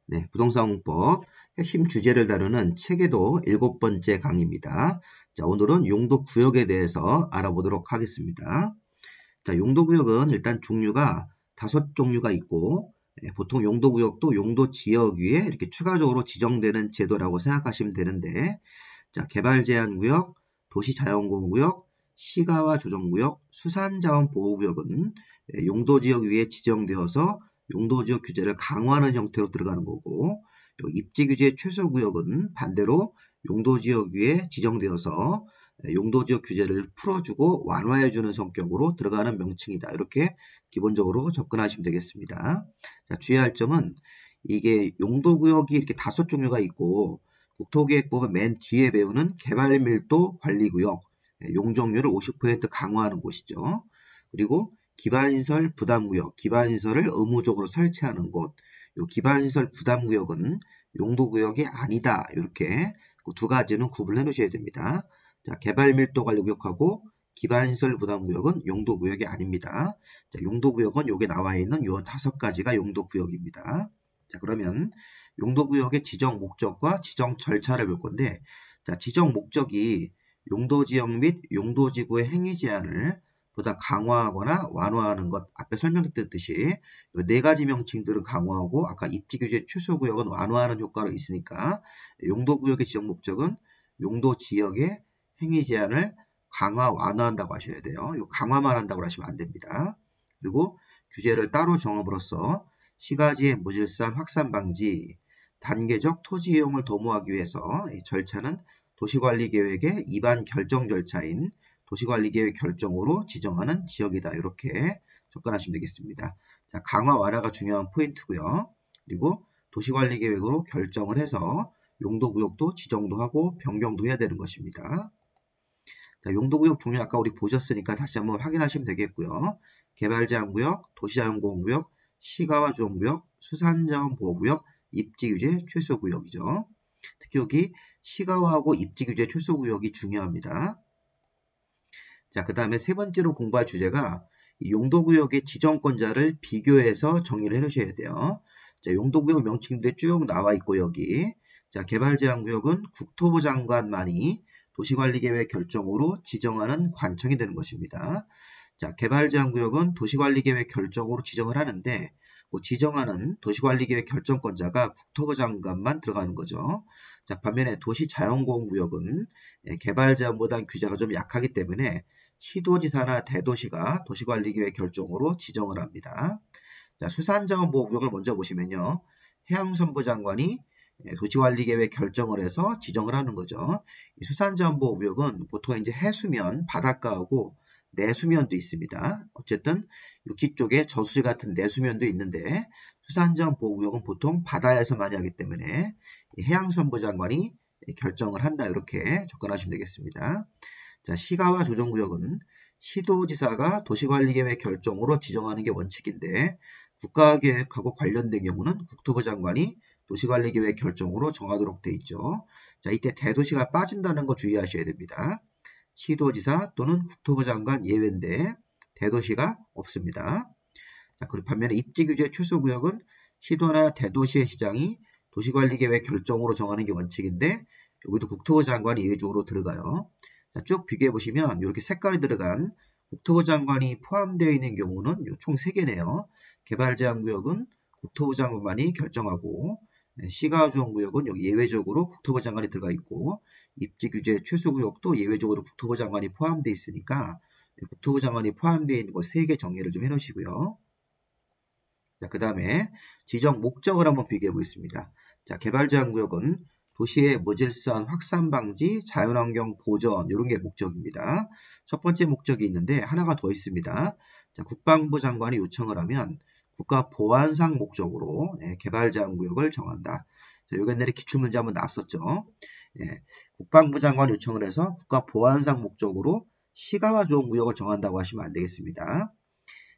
네, 부동산 공법 핵심 주제를 다루는 체계도 7번째 강의입니다. 자, 오늘은 용도 구역에 대해서 알아보도록 하겠습니다. 자, 용도 구역은 일단 종류가 5종류가 있고, 보통 용도 구역도 용도 지역 위에 이렇게 추가적으로 지정되는 제도라고 생각하시면 되는데, 자, 개발 제한 구역, 도시 자연공원 구역, 시가와 조정 구역, 수산자원 보호 구역은 용도 지역 위에 지정되어서 용도지역 규제를 강화하는 형태로 들어가는 거고, 입지규제 최소구역은 반대로 용도지역 위에 지정되어서 용도지역 규제를 풀어주고 완화해주는 성격으로 들어가는 명칭이다. 이렇게 기본적으로 접근하시면 되겠습니다. 자, 주의할 점은 이게 용도구역이 이렇게 5종류가 있고, 국토계획법은 맨 뒤에 배우는 개발밀도 관리구역, 용적률을 50% 강화하는 곳이죠. 그리고 기반시설 부담구역, 기반시설을 의무적으로 설치하는 곳, 요 기반시설 부담구역은 용도구역이 아니다. 이렇게 그 두 가지는 구분해 놓으셔야 됩니다. 자, 개발밀도관리구역하고 기반시설 부담구역은 용도구역이 아닙니다. 자, 용도구역은 여기 나와 있는 요 5가지가 용도구역입니다. 자, 그러면 용도구역의 지정 목적과 지정 절차를 볼 건데, 자, 지정 목적이 용도지역 및 용도지구의 행위 제한을 보다 강화하거나 완화하는 것, 앞에 설명드렸듯이 이 4가지 명칭들은 강화하고 아까 입지규제 최소구역은 완화하는 효과가 있으니까 용도구역의 지정 목적은 용도지역의 행위 제한을 강화, 완화한다고 하셔야 돼요. 이 강화만 한다고 하시면 안 됩니다. 그리고 규제를 따로 정함으로써 시가지의 무질서한 확산 방지, 단계적 토지 이용을 도모하기 위해서 이 절차는 도시관리계획의 입안 결정 절차인 도시관리계획 결정으로 지정하는 지역이다. 이렇게 접근하시면 되겠습니다. 자, 강화 완화가 중요한 포인트고요. 그리고 도시관리계획으로 결정을 해서 용도구역도 지정도 하고 변경도 해야 되는 것입니다. 자, 용도구역 종류 아까 우리 보셨으니까 다시 한번 확인하시면 되겠고요. 개발제한구역, 도시자연공원구역, 시가와 조정구역, 수산자원보호구역, 입지규제 최소구역이죠. 특히 여기 시가화하고 입지규제 최소구역이 중요합니다. 자, 그 다음에 세 번째로 공부할 주제가 용도구역의 지정권자를 비교해서 정의를 해 놓으셔야 돼요. 자, 용도구역 명칭들이 쭉 나와 있고 여기 자, 개발제한구역은 국토부 장관만이 도시관리계획 결정으로 지정하는 관청이 되는 것입니다. 자, 개발제한구역은 도시관리계획 결정으로 지정을 하는데 그 지정하는 도시관리계획 결정권자가 국토부 장관만 들어가는 거죠. 자, 반면에 도시자연공원구역은 개발제한보다는 규제가 좀 약하기 때문에 시도지사나 대도시가 도시관리계획 결정으로 지정을 합니다. 자, 수산자원보호구역을 먼저 보시면요. 해양수산부 장관이 도시관리계획 결정을 해서 지정을 하는 거죠. 수산자원보호구역은 보통 이제 해수면, 바닷가하고 내수면도 있습니다. 어쨌든 육지 쪽에 저수지 같은 내수면도 있는데 수산자원보호구역은 보통 바다에서 많이 하기 때문에 해양수산부 장관이 결정을 한다. 이렇게 접근하시면 되겠습니다. 자, 시가와 조정구역은 시도지사가 도시관리계획 결정으로 지정하는 게 원칙인데 국가계획하고 관련된 경우는 국토부 장관이 도시관리계획 결정으로 정하도록 돼 있죠. 자, 이때 대도시가 빠진다는 거 주의하셔야 됩니다. 시도지사 또는 국토부 장관 예외인데 대도시가 없습니다. 자, 그리고 반면에 입지규제 최소구역은 시도나 대도시의 시장이 도시관리계획 결정으로 정하는 게 원칙인데 여기도 국토부 장관이 예외적으로 들어가요. 자, 쭉 비교해 보시면 이렇게 색깔이 들어간 국토부 장관이 포함되어 있는 경우는 총 3개네요. 개발제한구역은 국토부 장관만이 결정하고 시가조정구역은 여기 예외적으로 국토부 장관이 들어가 있고 입지규제 최소구역도 예외적으로 국토부 장관이 포함되어 있으니까 국토부 장관이 포함되어 있는 거 3개 정리를 좀 해놓으시고요. 자, 그 다음에 지정 목적을 한번 비교해 보겠습니다. 자, 개발제한구역은 도시의 무질서한 확산 방지, 자연환경 보전 이런 게 목적입니다. 첫 번째 목적이 있는데 하나가 더 있습니다. 자, 국방부 장관이 요청을 하면 국가보안상 목적으로 개발제한구역을 정한다. 자, 여기 옛날에 기출문제 한번 나왔었죠. 국방부 장관 요청을 해서 국가보안상 목적으로 시가와 조정구역을 정한다고 하시면 안 되겠습니다.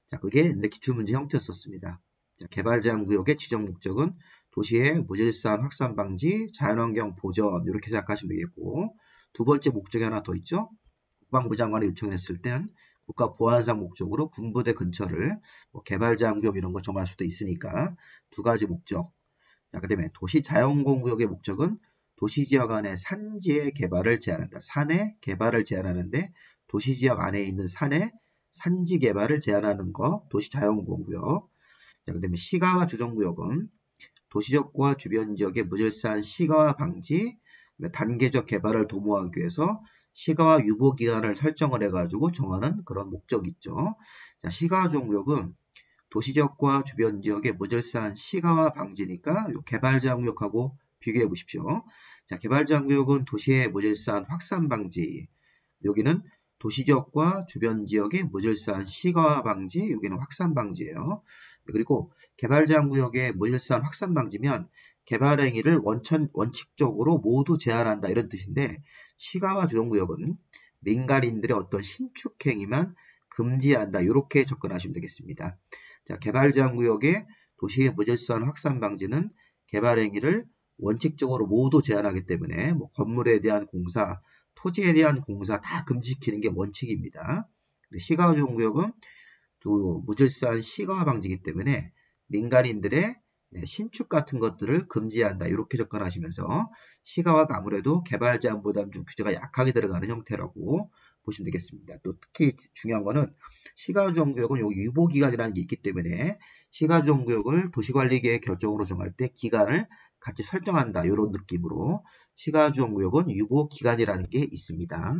자, 그게 이제 기출문제 형태였었습니다. 자, 개발제한구역의 지정 목적은 도시의 무질서한 확산 방지, 자연환경 보전 이렇게 생각하시면 되겠고 두 번째 목적이 하나 더 있죠. 국방부 장관이 요청했을 땐 국가보안상 목적으로 군부대 근처를 개발제한구역 이런 거 정할 수도 있으니까 두 가지 목적. 자, 그 다음에 도시자연공구역의 목적은 도시지역 안에 산지의 개발을 제한한다. 산의 개발을 제한하는데 도시지역 안에 있는 산의 산지 개발을 제한하는 거 도시자연공구역. 자, 그 다음에 시가와 조정구역은 도시적과 주변 지역의 무질서한 시가화 방지, 단계적 개발을 도모하기 위해서 시가화 유보 기간을 설정을 해가지고 정하는 그런 목적이 있죠. 자, 시가화 조정구역은 도시지역과 주변 지역의 무질서한 시가화 방지니까 개발 제한 구역하고 비교해 보십시오. 자, 개발 제한 구역은 도시의 무질서한 확산 방지. 여기는 도시지역과 주변 지역의 무질서한 시가화 방지, 여기는 확산 방지예요. 그리고 개발 제한 구역의 무질서한 확산 방지면 개발 행위를 원칙적으로 모두 제한한다 이런 뜻인데, 시가화 조정 구역은 민간인들의 어떤 신축 행위만 금지한다 이렇게 접근하시면 되겠습니다. 자, 개발 제한 구역의 도시의 무질서한 확산 방지는 개발 행위를 원칙적으로 모두 제한하기 때문에 건물에 대한 공사, 토지에 대한 공사 다 금지시키는 게 원칙입니다. 시가화 조정 구역은 또 무질서한 시가화 방지이기 때문에 민간인들의 신축 같은 것들을 금지한다 이렇게 접근하시면서 시가화가 아무래도 개발 제한 부담 중 규제가 약하게 들어가는 형태라고 보시면 되겠습니다. 또 특히 중요한 거는 시가조정구역은 여기 유보기간이라는 게 있기 때문에 시가조정구역을 도시관리계획 결정으로 정할 때 기간을 같이 설정한다 이런 느낌으로 시가조정구역은 유보기간이라는 게 있습니다.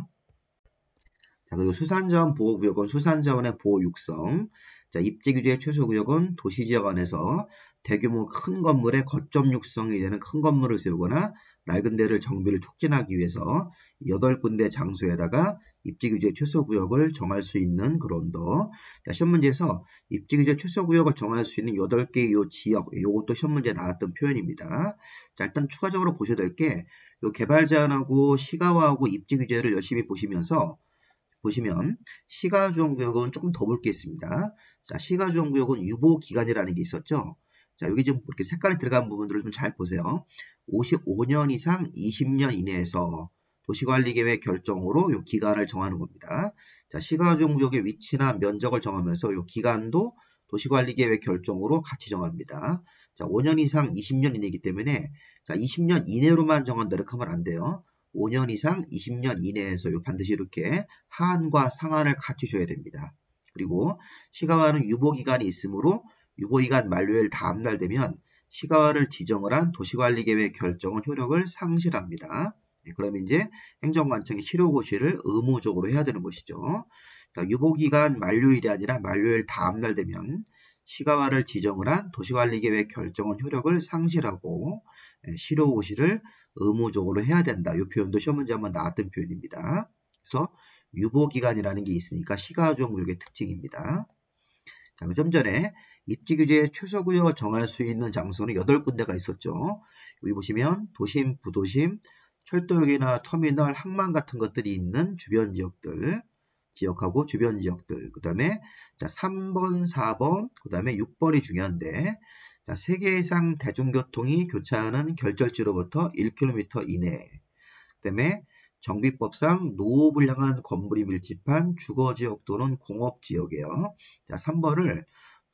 자, 그리고 수산자원 보호구역은 수산자원의 보호 육성. 자, 입지규제 최소구역은 도시지역 안에서 대규모 큰 건물의 거점 육성이 되는 큰 건물을 세우거나 낡은 데를 정비를 촉진하기 위해서 8군데 장소에다가 입지규제 최소구역을 정할 수 있는 그런 도. 자, 시험 문제에서 입지규제 최소구역을 정할 수 있는 8개의 요 지역, 요것도 시험 문제에 나왔던 표현입니다. 자, 일단 추가적으로 보셔야 될 게 요 개발 제한하고 시가화하고 입지규제를 열심히 보시면 시가조정구역은 조금 더 볼 게 있습니다. 자, 시가조정구역은 유보기간이라는 게 있었죠. 자, 여기 좀 이렇게 색깔이 들어간 부분들을 좀 잘 보세요. 55년 이상 20년 이내에서 도시관리계획 결정으로 이 기간을 정하는 겁니다. 자, 시가조정구역의 위치나 면적을 정하면서 이 기간도 도시관리계획 결정으로 같이 정합니다. 자, 5년 이상 20년 이내이기 때문에 자, 20년 이내로만 정한다 이렇게 하면 안 돼요. 5년 이상 20년 이내에서 반드시 이렇게 하한과 상한을 같이 줘야 됩니다. 그리고 시가화는 유보기간이 있으므로 유보기간 만료일 다음날 되면 시가화를 지정을 한 도시관리계획 결정은 효력을 상실합니다. 그럼 이제 행정관청이 실효고시를 의무적으로 해야 되는 것이죠. 그러니까 유보기간 만료일이 아니라 만료일 다음날 되면 시가화를 지정을 한 도시관리계획 결정은 효력을 상실하고 실효고시를 의무적으로 해야 된다. 이 표현도 시험 문제 한번 나왔던 표현입니다. 그래서 유보기간이라는 게 있으니까 시가조정구역의 특징입니다. 자, 좀 전에 입지규제의 최소구역을 정할 수 있는 장소는 8군데가 있었죠. 여기 보시면 도심, 부도심, 철도역이나 터미널, 항만 같은 것들이 있는 주변 지역들, 지역하고 주변 지역들, 그 다음에 3번, 4번, 그 다음에 6번이 중요한데 자, 3개 이상 대중교통이 교차하는 결절지로부터 1km 이내, 그 다음에 정비법상 노후를 향한 건물이 밀집한 주거지역 또는 공업지역이에요. 자, 3번을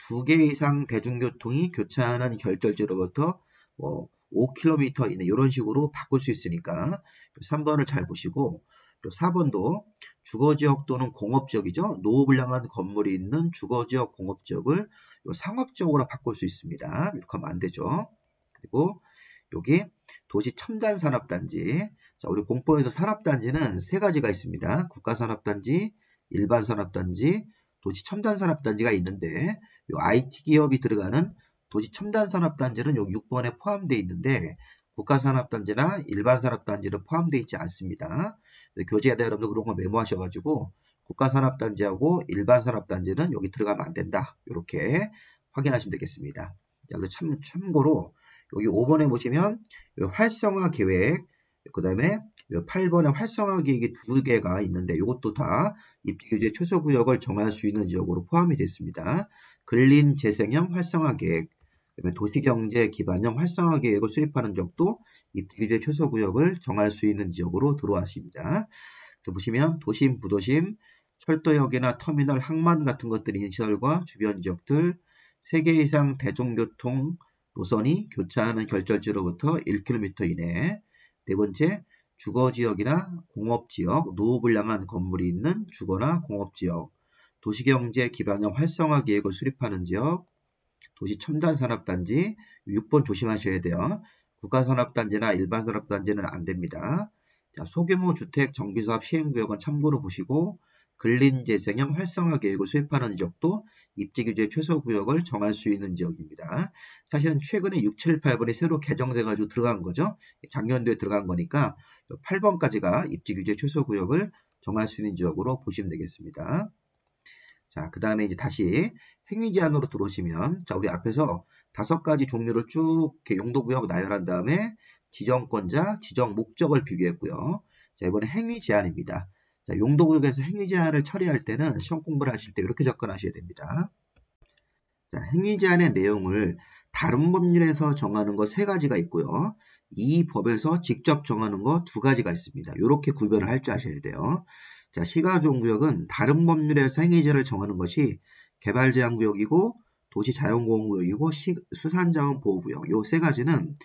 2개 이상 대중교통이 교차하는 결절지로부터 5km 이내 이런 식으로 바꿀 수 있으니까 3번을 잘 보시고 또 4번도 주거지역 또는 공업지역이죠. 노후를 향한 건물이 있는 주거지역, 공업지역을 상업지역으로 바꿀 수 있습니다. 이렇게 하면 안 되죠. 그리고 여기 도시 첨단산업단지. 자, 우리 공법에서 산업단지는 3가지가 있습니다. 국가산업단지, 일반산업단지, 도시 첨단산업단지가 있는데 요 IT 기업이 들어가는 도시 첨단산업단지는 여기 6번에 포함되어 있는데 국가산업단지나 일반산업단지는 포함되어 있지 않습니다. 교재에다 여러분들 그런 거 메모하셔가지고 국가산업단지하고 일반산업단지는 여기 들어가면 안 된다. 이렇게 확인하시면 되겠습니다. 자, 그리고 참고로 여기 5번에 보시면 활성화 계획, 그 다음에 8번에 활성화 계획이 2개가 있는데 이것도 다 입지규제 최소구역을 정할 수 있는 지역으로 포함이 됐습니다. 근린 재생형 활성화 계획, 그다음에 도시경제 기반형 활성화 계획을 수립하는 지역도 입지규제 최소구역을 정할 수 있는 지역으로 들어왔습니다. 그래서 보시면 도심, 부도심, 철도역이나 터미널, 항만 같은 것들이 있는 시설과 주변 지역들, 3개 이상 대중교통 노선이 교차하는 결절지로부터 1km 이내. 네 번째, 주거지역이나 공업지역, 노후불량한 건물이 있는 주거나 공업지역. 도시경제 기반형 활성화 계획을 수립하는 지역. 도시 첨단산업단지. 6번 조심하셔야 돼요. 국가산업단지나 일반산업단지는 안 됩니다. 자, 소규모 주택 정비사업 시행구역은 참고로 보시고, 근린재생형 활성화 계획을 수립하는 지역도 입지규제 최소구역을 정할 수 있는 지역입니다. 사실은 최근에 6, 7, 8번이 새로 개정돼가지고 들어간 거죠. 작년도에 들어간 거니까 8번까지가 입지규제 최소구역을 정할 수 있는 지역으로 보시면 되겠습니다. 자, 그 다음에 이제 다시 행위제한으로 들어오시면, 자, 우리 앞에서 5가지 종류를 쭉 이렇게 용도구역 나열한 다음에 지정권자, 지정 목적을 비교했고요. 자, 이번에 행위제한입니다. 자, 용도구역에서 행위제한을 처리할 때는 시험 공부를 하실 때 이렇게 접근하셔야 됩니다. 자, 행위제한의 내용을 다른 법률에서 정하는 거 3가지가 있고요. 이 법에서 직접 정하는 거 2가지가 있습니다. 이렇게 구별을 할 줄 아셔야 돼요. 자, 시가조정구역은 다른 법률에서 행위제를 정하는 것이 개발제한구역이고 도시자연공원구역이고 수산자원보호구역. 이 3가지는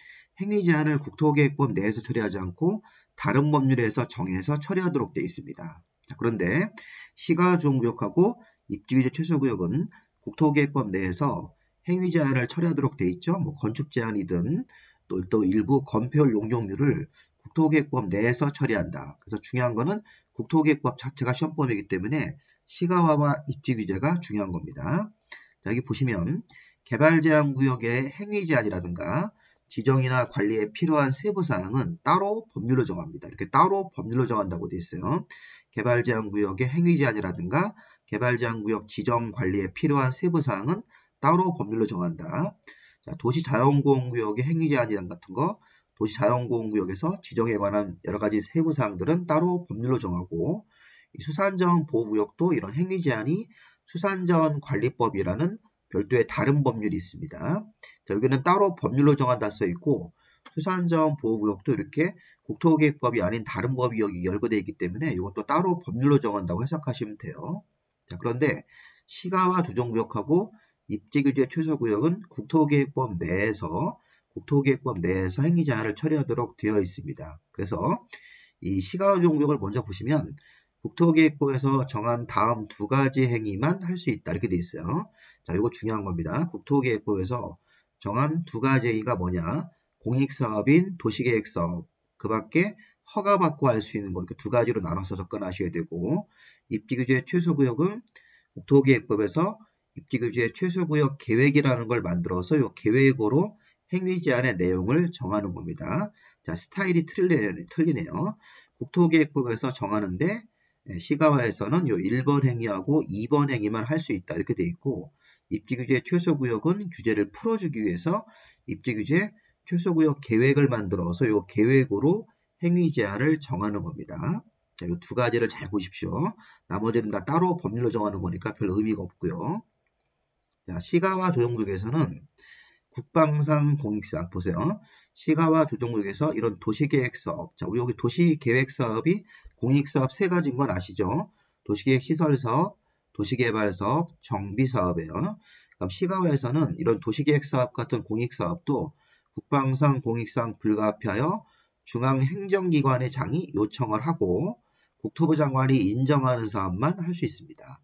행위제한을 국토계획법 내에서 처리하지 않고 다른 법률에서 정해서 처리하도록 되어 있습니다. 자, 그런데 시가조정구역하고 입지규제 최소구역은 국토계획법 내에서 행위제한을 처리하도록 되어 있죠. 뭐 건축제한이든 또 일부 건폐율 용적률을 국토계획법 내에서 처리한다. 그래서 중요한 거는 국토계획법 자체가 시험범위이기 때문에 시가화와 입지규제가 중요한 겁니다. 자, 여기 보시면 개발제한구역의 행위제한이라든가 지정이나 관리에 필요한 세부사항은 따로 법률로 정합니다. 이렇게 따로 법률로 정한다고 되어 있어요. 개발제한구역의 행위제한이라든가 개발제한구역 지정 관리에 필요한 세부사항은 따로 법률로 정한다. 자, 도시자연공원구역의 행위제한 같은 거 도시자연공원구역에서 지정에 관한 여러가지 세부사항들은 따로 법률로 정하고 수산자원보호구역도 이런 행위제한이 수산자원관리법이라는 별도의 다른 법률이 있습니다. 자, 여기는 따로 법률로 정한다 써있고 수산자원보호구역도 이렇게 국토계획법이 아닌 다른 법이 여기 열거되어 있기 때문에 이것도 따로 법률로 정한다고 해석하시면 돼요. 자, 그런데 시가와 조정구역하고 입지규제 최소구역은 국토계획법 내에서 행위제한을 처리하도록 되어 있습니다. 그래서 이 시가와 조정구역을 먼저 보시면 국토계획법에서 정한 다음 2가지 행위만 할 수 있다 이렇게 돼 있어요. 자, 이거 중요한 겁니다. 국토계획법에서 정한 2가지 행위가 뭐냐? 공익사업인 도시계획사업, 그 밖에 허가받고 할 수 있는 거 이렇게 2가지로 나눠서 접근하셔야 되고, 입지규제 최소구역은 국토계획법에서 입지규제 최소구역 계획이라는 걸 만들어서 이 계획으로 행위제한의 내용을 정하는 겁니다. 자, 스타일이 틀리네요. 국토계획법에서 정하는데 시가화에서는 요 1번 행위하고 2번 행위만 할 수 있다 이렇게 돼 있고, 입지규제 최소구역은 규제를 풀어주기 위해서 입지규제 최소구역 계획을 만들어서 요 계획으로 행위제한을 정하는 겁니다. 자, 요 2가지를 잘 보십시오. 나머지는 다 따로 법률로 정하는 거니까 별 의미가 없고요. 자, 시가와 조정구역에서는 국방상 공익사업 보세요. 시가와 조정구역에서 이런 도시계획사업, 자, 우리 여기 도시계획사업이 공익사업 3가지인 건 아시죠? 도시계획시설사업, 도시개발사업, 정비사업이에요. 그럼 시가와에서는 이런 도시계획사업 같은 공익사업도 국방상 공익상 불가피하여 중앙행정기관의 장이 요청을 하고 국토부 장관이 인정하는 사업만 할 수 있습니다.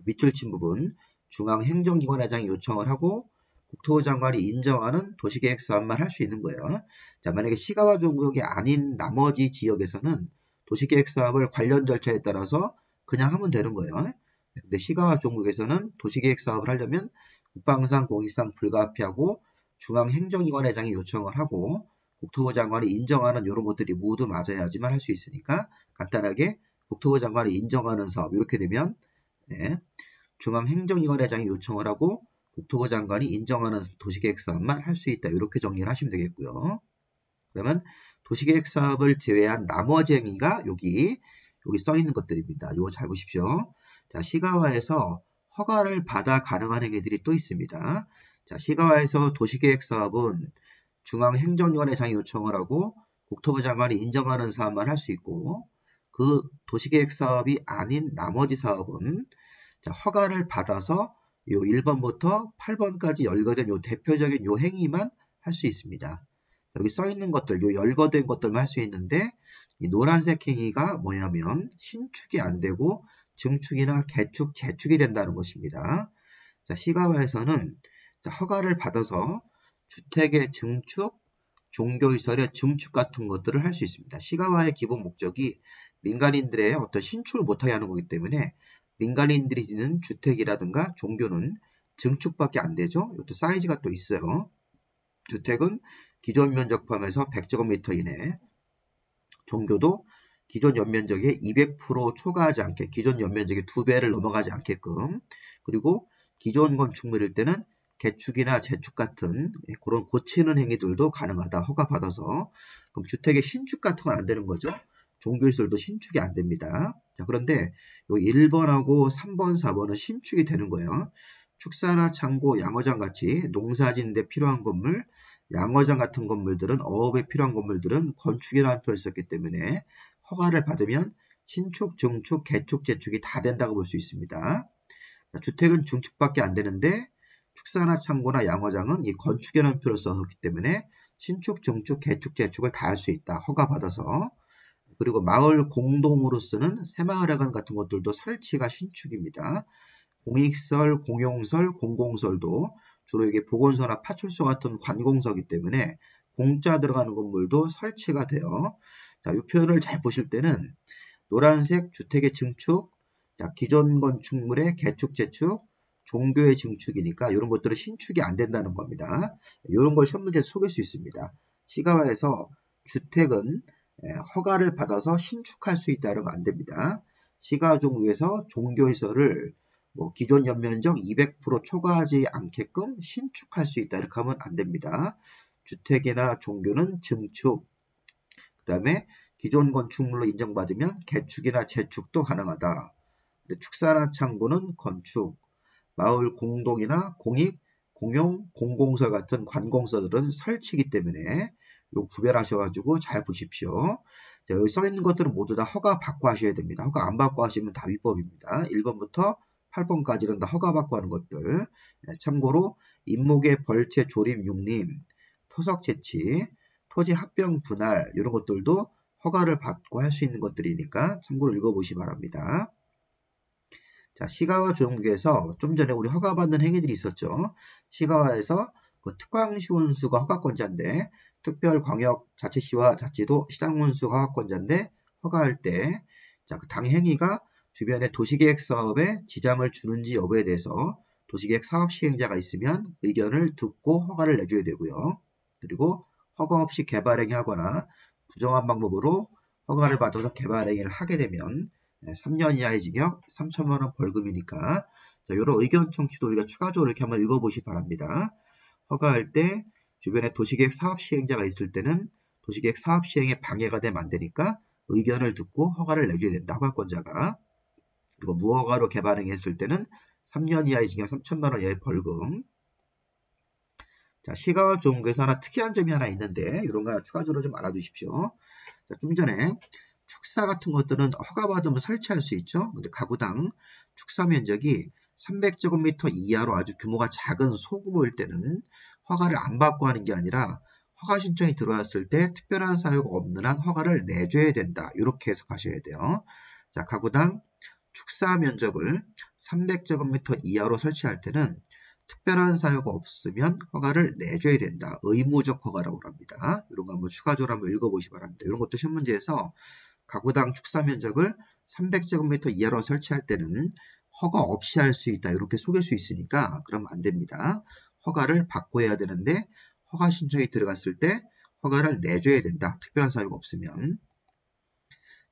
밑줄 친 부분, 중앙행정기관의 장이 요청을 하고 국토부 장관이 인정하는 도시계획사업만 할 수 있는 거예요. 자, 만약에 시가와 조정구역이 아닌 나머지 지역에서는 도시계획사업을 관련 절차에 따라서 그냥 하면 되는 거예요. 근데 시가와 조정구역에서는 도시계획사업을 하려면 국방상 공익상 불가피하고 중앙행정기관의 장이 요청을 하고 국토부 장관이 인정하는 이런 것들이 모두 맞아야지만 할 수 있으니까 간단하게 국토부 장관이 인정하는 사업 이렇게 되면 중앙행정기관의 장이 요청을 하고 국토부 장관이 인정하는 도시계획사업만 할 수 있다 이렇게 정리를 하시면 되겠고요. 그러면 도시계획사업을 제외한 나머지 행위가 여기 써 있는 것들입니다. 이거 잘 보십시오. 자, 시가화에서 허가를 받아 가능한 행위들이 또 있습니다. 자, 시가화에서 도시계획사업은 중앙행정기관의 장이 요청을 하고 국토부 장관이 인정하는 사업만 할 수 있고, 그 도시계획사업이 아닌 나머지 사업은 자, 허가를 받아서 요 1번부터 8번까지 열거된 요 대표적인 요 행위만 할 수 있습니다. 여기 써 있는 것들, 요 열거된 것들만 할 수 있는데 이 노란색 행위가 뭐냐면 신축이 안 되고 증축이나 개축, 재축이 된다는 것입니다. 자, 시가화에서는 허가를 받아서 주택의 증축, 종교시설의 증축 같은 것들을 할 수 있습니다. 시가화의 기본 목적이 민간인들의 어떤 신축을 못하게 하는 거기 때문에 민간인들이 짓는 주택이라든가 종교는 증축밖에 안 되죠. 이것도 사이즈가 또 있어요. 주택은 기존 면적 포함해서 100제곱미터 이내, 종교도 기존 연면적의 200% 초과하지 않게, 기존 연면적의 2배를 넘어가지 않게끔, 그리고 기존 건축물일 때는 개축이나 재축 같은 그런 고치는 행위들도 가능하다. 허가받아서. 그럼 주택의 신축 같은 건 안 되는 거죠. 종교시설도 신축이 안 됩니다. 자, 그런데 요 1번하고 3번, 4번은 신축이 되는 거예요. 축사나 창고, 양어장 같이 농사짓는데 필요한 건물, 양어장 같은 건물들은 어업에 필요한 건물들은 건축이라는 표현을 썼기 때문에 허가를 받으면 신축, 증축, 개축, 재축이 다 된다고 볼 수 있습니다. 주택은 증축밖에 안 되는데 축사나 창고나 양어장은 이 건축이라는 표현을 썼기 때문에 신축, 증축, 개축, 재축을 다 할 수 있다. 허가받아서. 그리고 마을 공동으로 쓰는 새마을회관 같은 것들도 설치가 신축입니다. 공익설, 공용설, 공공설도 주로 이게 보건소나 파출소 같은 관공서이기 때문에 공짜 들어가는 건물도 설치가 돼요. 자, 이 표현을 잘 보실 때는 노란색 주택의 증축, 자, 기존 건축물의 개축, 재축, 종교의 증축이니까 이런 것들은 신축이 안 된다는 겁니다. 이런 걸 시험 문제에서 속일 수 있습니다. 시가화에서 주택은 허가를 받아서 신축할 수 있다는 건 안 됩니다. 시가종류에서 종교시설을 기존 연면적 200% 초과하지 않게끔 신축할 수 있다 이렇게 하면 안 됩니다. 주택이나 종교는 증축, 그 다음에 기존 건축물로 인정받으면 개축이나 재축도 가능하다. 축사나 창고는 건축, 마을 공동이나 공익, 공용, 공공설 같은 관공서들은 설치이기 때문에 요 구별하셔가지고 잘 보십시오. 자, 여기 써 있는 것들은 모두 다 허가 받고 하셔야 됩니다. 허가 안 받고 하시면 다 위법입니다. 1번부터 8번까지는 다 허가 받고 하는 것들. 참고로 임목의 벌채 조림 육림, 토석 채취, 토지 합병 분할 이런 것들도 허가를 받고 할 수 있는 것들이니까 참고로 읽어보시 기 바랍니다. 자, 시가화 조정국에서 좀 전에 우리 허가받는 행위들이 있었죠. 시가화에서 그 특광시원수가 허가권자인데 특별광역자치시와 자치도 시장문수가 허가권자인데 허가할 때 자, 그 당행위가 주변의 도시계획 사업에 지장을 주는지 여부에 대해서 도시계획 사업 시행자가 있으면 의견을 듣고 허가를 내줘야 되고요. 그리고 허가 없이 개발행위 하거나 부정한 방법으로 허가를 받아서 개발행위를 하게 되면 3년 이하의 징역, 3천만 원 벌금이니까 이런 의견 청취도 우리가 추가적으로 이렇게 한번 읽어보시기 바랍니다. 허가할 때 주변에 도시계획 사업 시행자가 있을 때는 도시계획 사업 시행에 방해가 되면 안 되니까 의견을 듣고 허가를 내줘야 된다. 허가권자가. 그리고 무허가로 개발행위했을 때는 3년 이하의 징역, 3천만 원 이하의 벌금. 자, 시가화 조정국에서 하나 특이한 점이 하나 있는데 이런 거 추가적으로 좀 알아두십시오. 자, 좀 전에 축사 같은 것들은 허가받으면 설치할 수 있죠. 근데 가구당 축사 면적이 300제곱미터 이하로 아주 규모가 작은 소규모일 때는 허가를 안 받고 하는 게 아니라 허가 신청이 들어왔을 때 특별한 사유가 없는 한 허가를 내줘야 된다. 이렇게 해석하셔야 돼요. 자, 가구당 축사 면적을 300제곱미터 이하로 설치할 때는 특별한 사유가 없으면 허가를 내줘야 된다. 의무적 허가라고 합니다. 이런 거 한번 추가적으로 한번 읽어보시기 바랍니다. 이런 것도 시험 문제에서 가구당 축사 면적을 300제곱미터 이하로 설치할 때는 허가 없이 할 수 있다. 이렇게 속일 수 있으니까 그러면 안 됩니다. 허가를 받고 해야 되는데 허가 신청이 들어갔을 때 허가를 내줘야 된다. 특별한 사유가 없으면.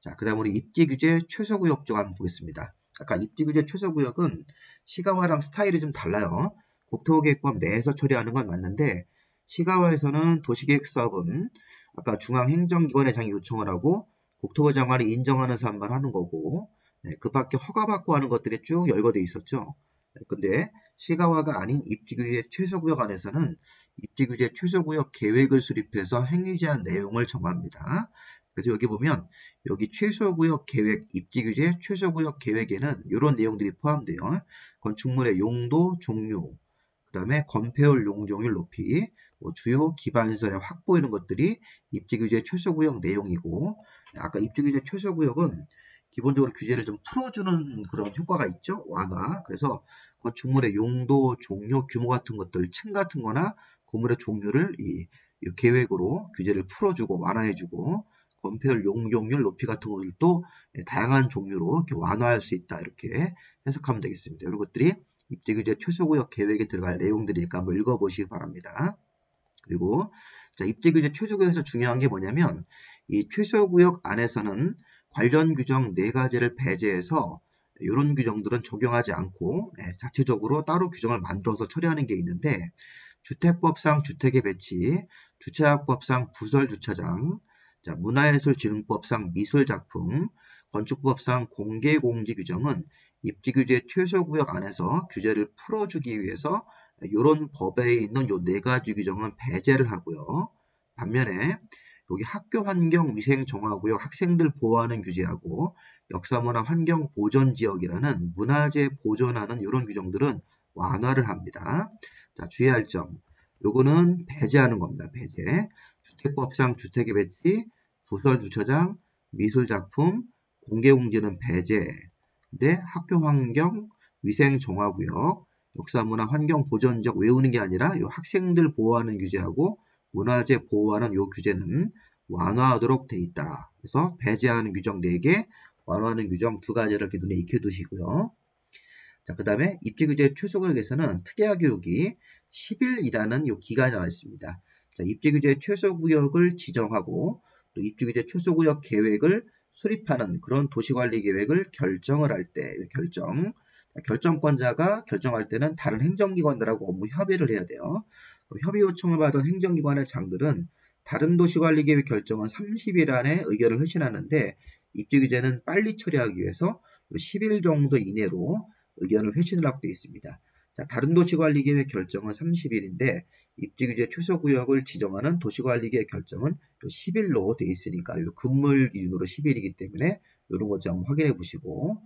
자, 그 다음 우리 입지규제 최소구역 쪽 한번 보겠습니다. 아까 입지규제 최소구역은 시가화랑 스타일이 좀 달라요. 국토계획법 내에서 처리하는 건 맞는데 시가화에서는 도시계획사업은 아까 중앙행정기관의장이 요청을 하고 국토부 장관이 인정하는 사람만 하는 거고 그 밖에 허가받고 하는 것들이 쭉 열거돼 있었죠. 근데 시가화가 아닌 입지규제 최소구역 안에서는 입지규제 최소구역 계획을 수립해서 행위 제한 내용을 정합니다. 그래서 여기 보면 여기 최소구역 계획, 입지규제 최소구역 계획에는 이런 내용들이 포함돼요. 건축물의 용도, 종류, 그 다음에 건폐율, 용적률 높이, 뭐 주요 기반시설의 확보 이런 것들이 입지규제 최소구역 내용이고, 아까 입지규제 최소구역은 기본적으로 규제를 좀 풀어주는 그런 효과가 있죠. 완화. 그래서 건축물의 용도, 종류, 규모 같은 것들, 층 같은 거나 건물의 종류를 이 계획으로 규제를 풀어주고 완화해주고, 건폐율, 용적률, 높이 같은 것들도 다양한 종류로 이렇게 완화할 수 있다. 이렇게 해석하면 되겠습니다. 이런 것들이 입지규제 최소구역 계획에 들어갈 내용들이니까 한번 읽어보시기 바랍니다. 그리고 자, 입지규제 최소구역에서 중요한 게 뭐냐면 이 최소구역 안에서는 관련 규정 4가지를 배제해서 이런 규정들은 적용하지 않고 자체적으로 따로 규정을 만들어서 처리하는 게 있는데, 주택법상 주택의 배치, 주차법상 부설주차장, 자, 문화예술진흥법상 미술작품, 건축법상 공개공지 규정은 입지규제 최소구역 안에서 규제를 풀어주기 위해서 이런 법에 있는 요 4가지 규정은 배제를 하고요. 반면에 여기 학교 환경 위생 정화구역 학생들 보호하는 규제하고 역사문화 환경 보존 지역이라는 문화재 보존하는 이런 규정들은 완화를 합니다. 자, 주의할 점. 요거는 배제하는 겁니다. 배제. 주택법상 주택의 배치, 부설주차장, 미술작품, 공개공지는 배제. 근데 학교 환경 위생 정화구역 역사문화 환경 보존 지역 외우는 게 아니라 요 학생들 보호하는 규제하고 문화재 보호하는 요 규제는 완화하도록 돼 있다. 그래서 배제하는 규정 4개, 완화하는 규정 2가지를 이렇게 눈에 익혀두시고요. 자, 그 다음에 입지규제 최소구역에서는 특약교육이 10일이라는 요 기간이 나와 있습니다. 자, 입지규제 최소구역을 지정하고 또 입지규제 최소구역 계획을 수립하는 그런 도시관리계획을 결정을 할 때, 결정권자가 결정할 때는 다른 행정기관들하고 업무 협의를 해야 돼요. 협의 요청을 받은 행정기관의 장들은 다른 도시관리계획 결정은 30일 안에 의견을 회신하는데, 입지규제는 빨리 처리하기 위해서 10일 정도 이내로 의견을 회신을 하고 되어 있습니다. 자, 다른 도시관리계획 결정은 30일인데 입지규제 최소구역을 지정하는 도시관리계획 결정은 10일로 되어 있으니까 금물 기준으로 10일이기 때문에 이런 것 좀 확인해 보시고,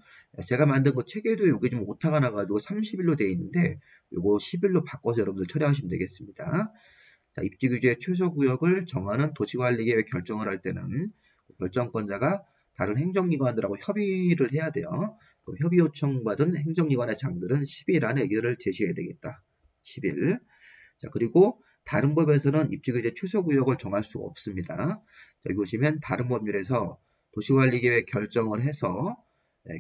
제가 만든 거 책에도 여기 좀 오타가 나가지고 30일로 되어 있는데 이거 10일로 바꿔서 여러분들 처리하시면 되겠습니다. 자, 입지규제 최소구역을 정하는 도시관리계획 결정을 할 때는 결정권자가 다른 행정기관들하고 협의를 해야 돼요. 협의 요청받은 행정기관의 장들은 10일 안에 의견을 제시해야 되겠다. 10일. 자, 그리고 다른 법에서는 입지규제 최소구역을 정할 수가 없습니다. 자, 여기 보시면 다른 법률에서 도시관리계획 결정을 해서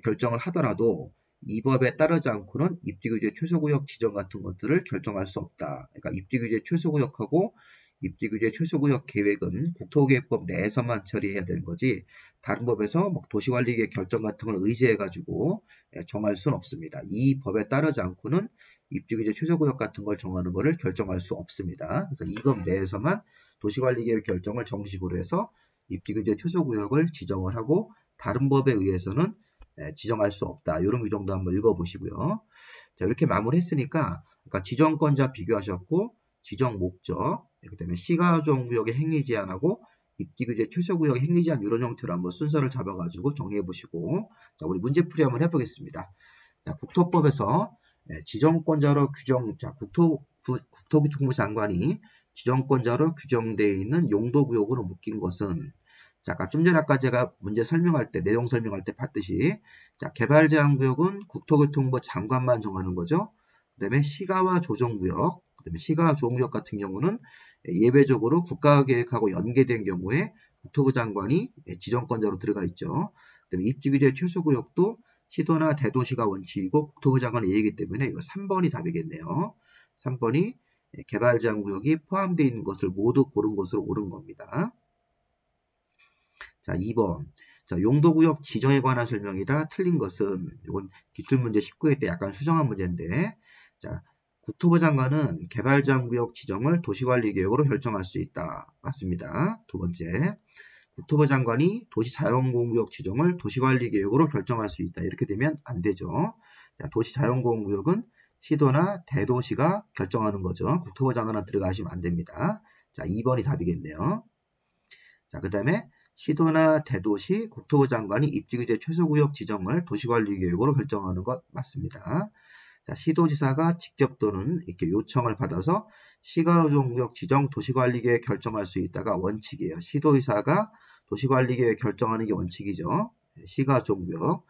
결정을 하더라도 이 법에 따르지 않고는 입지규제 최소구역 지정 같은 것들을 결정할 수 없다. 그러니까 입지규제 최소구역하고 입지규제 최소구역 계획은 국토계획법 내에서만 처리해야 되는 거지, 다른 법에서 뭐 도시관리계획 결정 같은 걸 의지해가지고 정할 수는 없습니다. 이 법에 따르지 않고는 입지규제 최소구역 같은 걸 정하는 것을 결정할 수 없습니다. 그래서 이 법 내에서만 도시관리계획 결정을 정식으로 해서 입지규제 최소구역을 지정을 하고 다른 법에 의해서는 지정할 수 없다. 이런 규정도 한번 읽어보시고요. 자, 이렇게 마무리했으니까 그러니까 지정권자 비교하셨고 지정 목적, 그다음에 시가조정구역의 행위 제한하고 입지규제 최소구역의 행위 제한 이런 형태로 한번 순서를 잡아가지고 정리해보시고, 자, 우리 문제풀이 한번 해보겠습니다. 자, 국토법에서 지정권자로 규정, 자, 국토교통부 장관이 지정권자로 규정되어 있는 용도구역으로 묶인 것은, 자, 아까 좀 전에 제가 문제 설명할 때, 내용 설명할 때 봤듯이, 자, 개발제한구역은 국토교통부 장관만 정하는 거죠. 그 다음에 시가와 조정구역, 그 다음에 시가와 조정구역 같은 경우는 예외적으로 국가계획하고 연계된 경우에 국토부 장관이 지정권자로 들어가 있죠. 그 다음에 입지규제 최소구역도 시도나 대도시가 원칙이고 국토부 장관의 예의이기 때문에 이거 3번이 답이겠네요. 3번이 개발제한구역이 포함되어 있는 것을 모두 고른 것으로 옳은 겁니다. 자, 2번. 자, 용도구역 지정에 관한 설명이다. 틀린 것은, 이건 기출문제 19회 때 약간 수정한 문제인데, 자, 국토부 장관은 개발제한구역 지정을 도시관리계획으로 결정할 수 있다. 맞습니다. 두 번째. 국토부 장관이 도시자연공원구역 지정을 도시관리계획으로 결정할 수 있다. 이렇게 되면 안 되죠. 자, 도시자연공원구역은 시도나 대도시가 결정하는 거죠. 국토부 장관은 들어가시면 안 됩니다. 자, 2번이 답이겠네요. 자, 그 다음에 시도나 대도시 국토부 장관이 입지규제 최소구역 지정을 도시관리계획으로 결정하는 것 맞습니다. 자, 시도지사가 직접 또는 이렇게 요청을 받아서 시가조정구역 지정 도시관리계획 결정할 수 있다가 원칙이에요. 시도의사가 도시관리계획 결정하는 게 원칙이죠. 시가조정구역.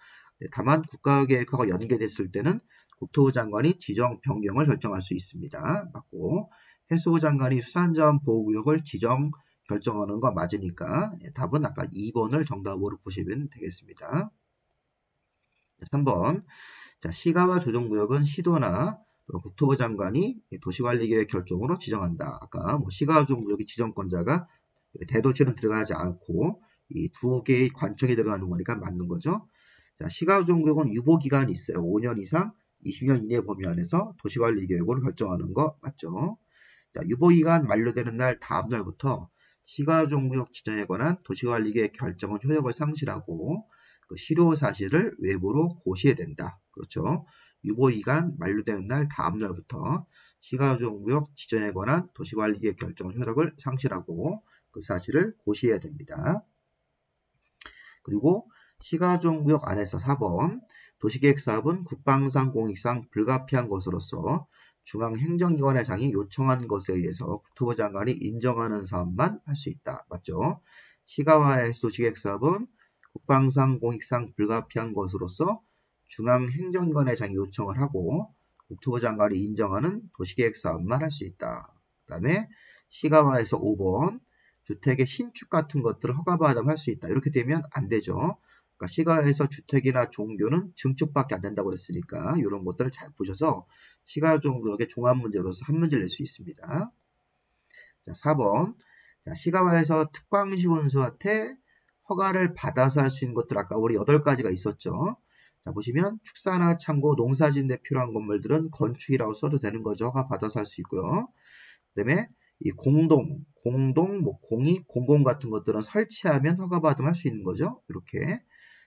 다만 국가계획하고 연계됐을 때는 국토부 장관이 지정 변경을 결정할 수 있습니다. 맞고 해수부 장관이 수산자원 보호구역을 지정 결정하는 거 맞으니까 답은 아까 2번을 정답으로 보시면 되겠습니다. 3번. 자, 시가와 조정구역은 시도나 국토부 장관이 도시관리계획 결정으로 지정한다. 아까 시가와 조정구역의 지정권자가 대도시는 들어가지 않고 이 두 개의 관청이 들어가는 거니까 맞는 거죠. 자, 시가와 조정구역은 유보기간이 있어요. 5년 이상 20년 이내 범위 안에서 도시관리계획으로 결정하는 거 맞죠? 자, 유보기간 만료되는 날 다음 날부터 시가와 조정구역 지정에 관한 도시관리계획 결정은 효력을 상실하고 그 실효 사실을 외부로 고시해야 된다. 그렇죠. 유보기간 만료되는 날 다음 날부터 시가조정구역 지정에 관한 도시관리계획 결정 효력을 상실하고 그 사실을 고시해야 됩니다. 그리고 시가조정구역 안에서 4번 도시계획사업은 국방상 공익상 불가피한 것으로서 중앙행정기관의 장이 요청한 것에 의해서 국토부 장관이 인정하는 사업만 할 수 있다. 맞죠? 시가와의 도시계획사업은 국방상 공익상 불가피한 것으로서 중앙행정기관의 장이 요청을 하고 국토부 장관이 인정하는 도시계획사업만 할 수 있다. 그 다음에 시가와에서 5번 주택의 신축 같은 것들을 허가받으면 할 수 있다. 이렇게 되면 안 되죠. 그러니까 시가에서 주택이나 종교는 증축밖에 안 된다고 했으니까 이런 것들을 잘 보셔서 시가조정구역의 종합문제로서 한 문제를 낼 수 있습니다. 자, 4번 자, 시가와에서 특광시군수한테 허가를 받아서 할 수 있는 것들 아까 우리 8가지가 있었죠. 자, 보시면 축사나 창고, 농사짓는 데 필요한 건물들은 건축이라고 써도 되는 거죠. 허가 받아서 할 수 있고요. 그 다음에 이 공동, 공익, 공공 같은 것들은 설치하면 허가 받으면 할 수 있는 거죠. 이렇게.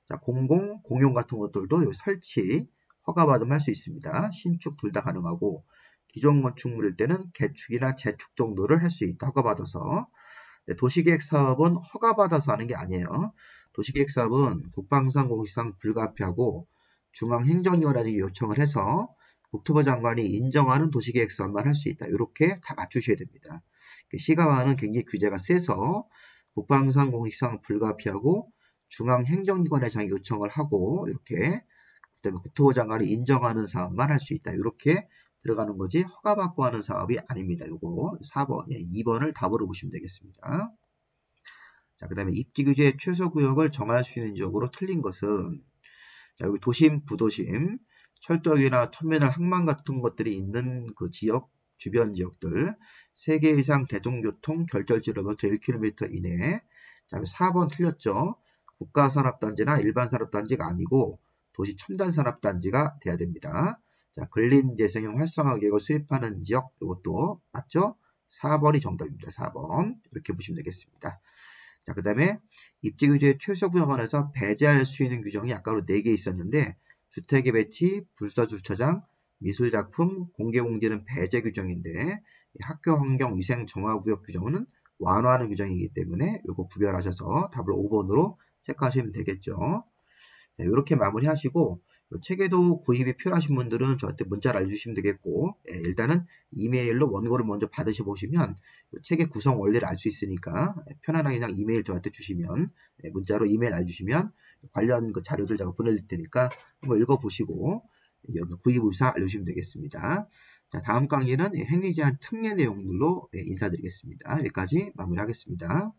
자, 공공, 공용 같은 것들도 설치, 허가 받으면 할 수 있습니다. 신축 둘 다 가능하고 기존 건축물일 때는 개축이나 재축 정도를 할 수 있다. 허가 받아서. 도시계획 사업은 허가받아서 하는 게 아니에요. 도시계획 사업은 국방상 공익상 불가피하고 중앙행정기관에 요청을 해서 국토부 장관이 인정하는 도시계획 사업만 할 수 있다. 이렇게 다 맞추셔야 됩니다. 시가와는 굉장히 규제가 세서 국방상 공익상 불가피하고 중앙행정기관의 장이 요청을 하고 이렇게 그다음에 국토부 장관이 인정하는 사업만 할 수 있다. 이렇게 들어가는 거지 허가받고 하는 사업이 아닙니다. 요거 4번, 2번을 답으로 보시면 되겠습니다. 자, 그 다음에 입지규제 최소구역을 정할 수 있는 지역으로 틀린 것은 자, 여기 도심, 부도심, 철도역이나 터미널, 항만 같은 것들이 있는 그 지역, 주변 지역들 3개 이상 대중교통 결절지로부터 1km 이내 자, 4번 틀렸죠. 국가산업단지나 일반산업단지가 아니고 도시 첨단산업단지가 돼야 됩니다. 자, 근린재생형 활성화 계획을 수립하는 지역 이것도 맞죠? 4번이 정답입니다. 4번 이렇게 보시면 되겠습니다. 자, 그 다음에 입지규제 최소구역안에서 배제할 수 있는 규정이 아까로 4개 있었는데 주택의 배치, 불사주차장, 미술작품, 공개공지는 배제 규정인데 학교 환경 위생 정화구역 규정은 완화하는 규정이기 때문에 이거 구별하셔서 답을 5번으로 체크하시면 되겠죠. 네, 이렇게 마무리하시고 체계도 구입이 필요하신 분들은 저한테 문자를 알려주시면 되겠고 일단은 이메일로 원고를 먼저 받으셔 보시면 체계 구성 원리를 알 수 있으니까 편안하게 그냥 이메일 저한테 주시면 문자로 이메일 알려주시면 관련 그 자료들 제가 보내드릴 테니까 한번 읽어보시고 구입 의사 알려주시면 되겠습니다. 자, 다음 강의는 행위제한 특례 내용들로 인사드리겠습니다. 여기까지 마무리하겠습니다.